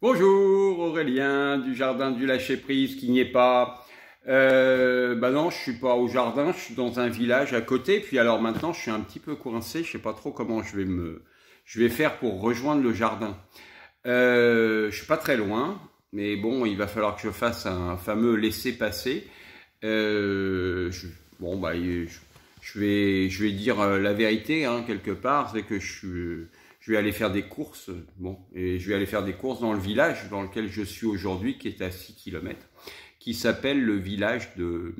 Bonjour Aurélien du jardin du lâcher-prise qui n'y est pas. Bah non, je suis pas au jardin, je suis dans un village à côté. Puis alors maintenant, je suis un petit peu coincé. Je sais pas trop comment je vais faire pour rejoindre le jardin. Je suis pas très loin, mais bon, il va falloir que je fasse un fameux laisser-passer. Bon bah, je vais dire la vérité hein, quelque part, c'est que je vais aller faire des courses. Bon, et je vais aller faire des courses dans le village dans lequel je suis aujourd'hui, qui est à 6 kilomètres, qui s'appelle le village de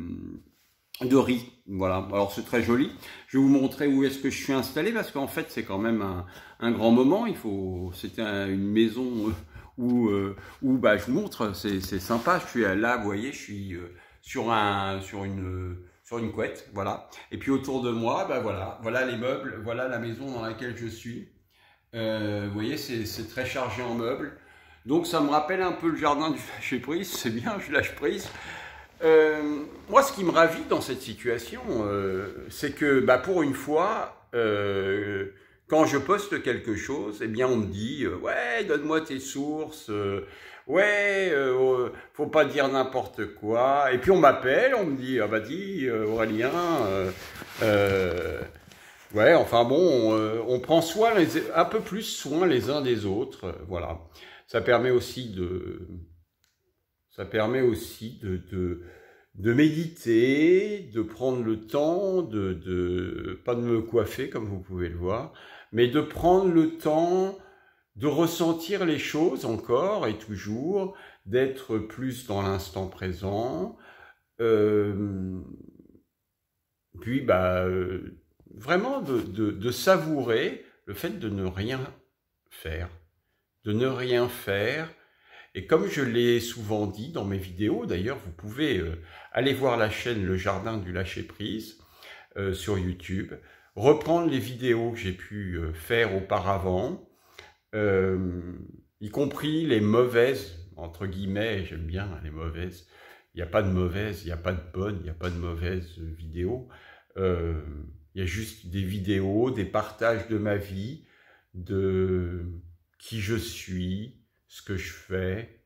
Ry. Voilà, alors c'est très joli. Je vais vous montrer où est-ce que je suis installé parce qu'en fait c'est quand même un grand moment. C'était une maison où bah, je vous montre, c'est sympa. Je suis là, vous voyez, je suis sur une couette, voilà. Et puis autour de moi, bah voilà les meubles, voilà la maison dans laquelle je suis. Vous voyez, c'est très chargé en meubles. Donc ça me rappelle un peu le jardin du lâcher prise. C'est bien, je lâche prise. Moi, ce qui me ravit dans cette situation, c'est que bah, pour une fois, quand je poste quelque chose, eh bien on me dit ouais, donne-moi tes sources, ouais, faut pas dire n'importe quoi. Et puis on m'appelle, on me dit ah bah dis Aurélien, ouais, enfin bon, on prend un peu plus soin les uns des autres, voilà. Ça permet aussi de méditer, de prendre le temps, pas de me coiffer comme vous pouvez le voir, mais de prendre le temps de ressentir les choses encore et toujours, d'être plus dans l'instant présent, euh, puis bah vraiment de savourer le fait de ne rien faire, de ne rien faire. Et comme je l'ai souvent dit dans mes vidéos, d'ailleurs, vous pouvez aller voir la chaîne Le Jardin du Lâcher-Prise sur YouTube, reprendre les vidéos que j'ai pu faire auparavant, y compris les mauvaises, entre guillemets, j'aime bien hein, les mauvaises. Il n'y a pas de mauvaises, il n'y a pas de bonnes, il n'y a pas de mauvaises vidéos. Il y a juste des vidéos, des partages de ma vie, de qui je suis, ce que je fais,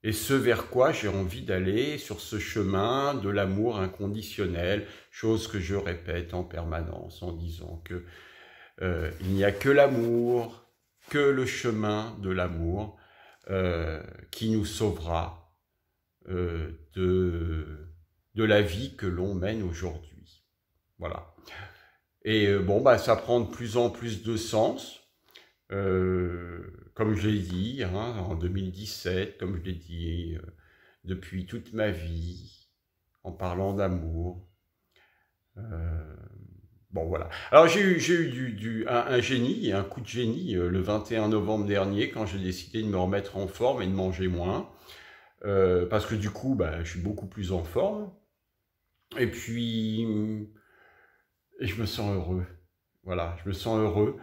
et ce vers quoi j'ai envie d'aller sur ce chemin de l'amour inconditionnel, chose que je répète en permanence en disant que il n'y a que l'amour, que le chemin de l'amour qui nous sauvera de la vie que l'on mène aujourd'hui. Voilà. Et bon, bah, ça prend de plus en plus de sens. Comme je l'ai dit hein, en 2017, comme je l'ai dit depuis toute ma vie, en parlant d'amour. Bon voilà. Alors j'ai eu un génie, un coup de génie le 21 novembre dernier quand j'ai décidé de me remettre en forme et de manger moins. Parce que du coup, bah, je suis beaucoup plus en forme. Et puis, je me sens heureux. Voilà, je me sens heureux.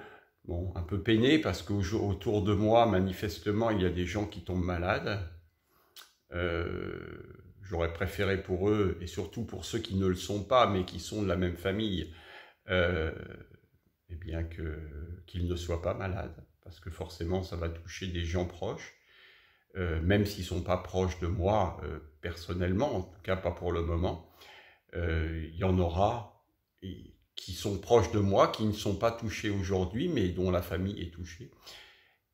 Bon, un peu peiné parce qu'autour de moi, manifestement, il y a des gens qui tombent malades. J'aurais préféré pour eux, et surtout pour ceux qui ne le sont pas, mais qui sont de la même famille, eh bien qu'ils ne soient pas malades. Parce que forcément, ça va toucher des gens proches. Même s'ils ne sont pas proches de moi personnellement, en tout cas pas pour le moment, il y en aura qui sont proches de moi, qui ne sont pas touchés aujourd'hui, mais dont la famille est touchée.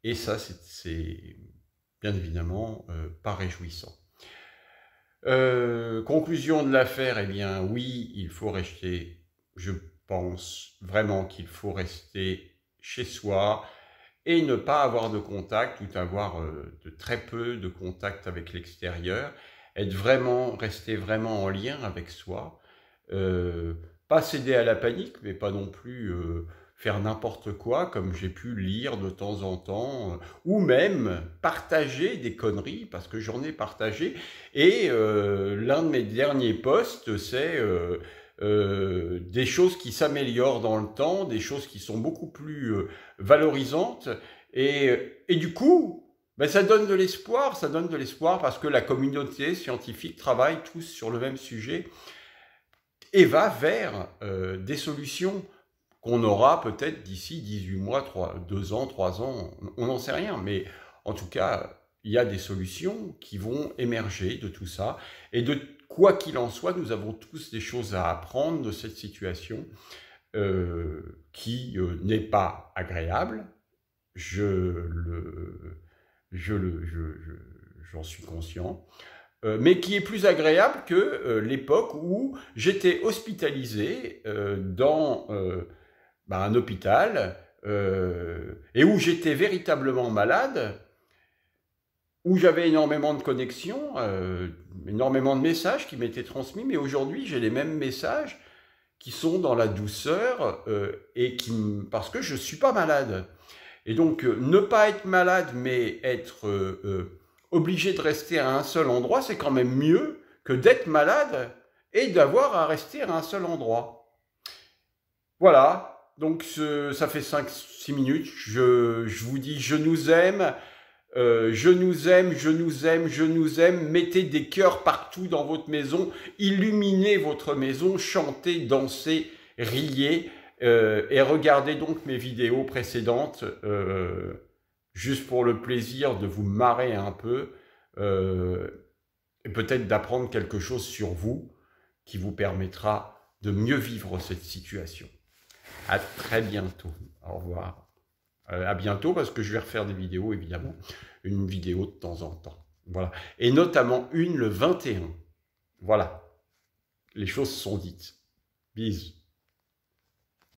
Et ça, c'est bien évidemment pas réjouissant. Conclusion de l'affaire, eh bien oui, il faut rester, je pense vraiment qu'il faut rester chez soi, et ne pas avoir de contact, ou avoir de très peu de contact avec l'extérieur, rester vraiment en lien avec soi, pas céder à la panique, mais pas non plus faire n'importe quoi, comme j'ai pu lire de temps en temps, ou même partager des conneries, parce que j'en ai partagé, et l'un de mes derniers posts, c'est des choses qui s'améliorent dans le temps, des choses qui sont beaucoup plus valorisantes, et du coup, ben ça donne de l'espoir parce que la communauté scientifique travaille tous sur le même sujet et va vers des solutions qu'on aura peut-être d'ici 18 mois, 2 ans, 3 ans, on n'en sait rien, mais En tout cas, il y a des solutions qui vont émerger de tout ça. Et de quoi qu'il en soit, nous avons tous des choses à apprendre de cette situation qui n'est pas agréable. J'en suis conscient. Mais qui est plus agréable que l'époque où j'étais hospitalisé dans un hôpital et où j'étais véritablement malade, où j'avais énormément de connexions, énormément de messages qui m'étaient transmis, mais aujourd'hui j'ai les mêmes messages qui sont dans la douceur parce que je ne suis pas malade. Et donc ne pas être malade mais être obligé de rester à un seul endroit, c'est quand même mieux que d'être malade et d'avoir à rester à un seul endroit. Voilà, donc ça fait 5-6 minutes, je vous dis je nous aime, je nous aime, je nous aime, je nous aime, mettez des cœurs partout dans votre maison, illuminez votre maison, chantez, dansez, riez, et regardez donc mes vidéos précédentes, juste pour le plaisir de vous marrer un peu, et peut-être d'apprendre quelque chose sur vous qui vous permettra de mieux vivre cette situation. À très bientôt. Au revoir. À bientôt parce que je vais refaire des vidéos, évidemment. Une vidéo de temps en temps. Voilà. Et notamment une le 21. Voilà. Les choses sont dites. Bisous.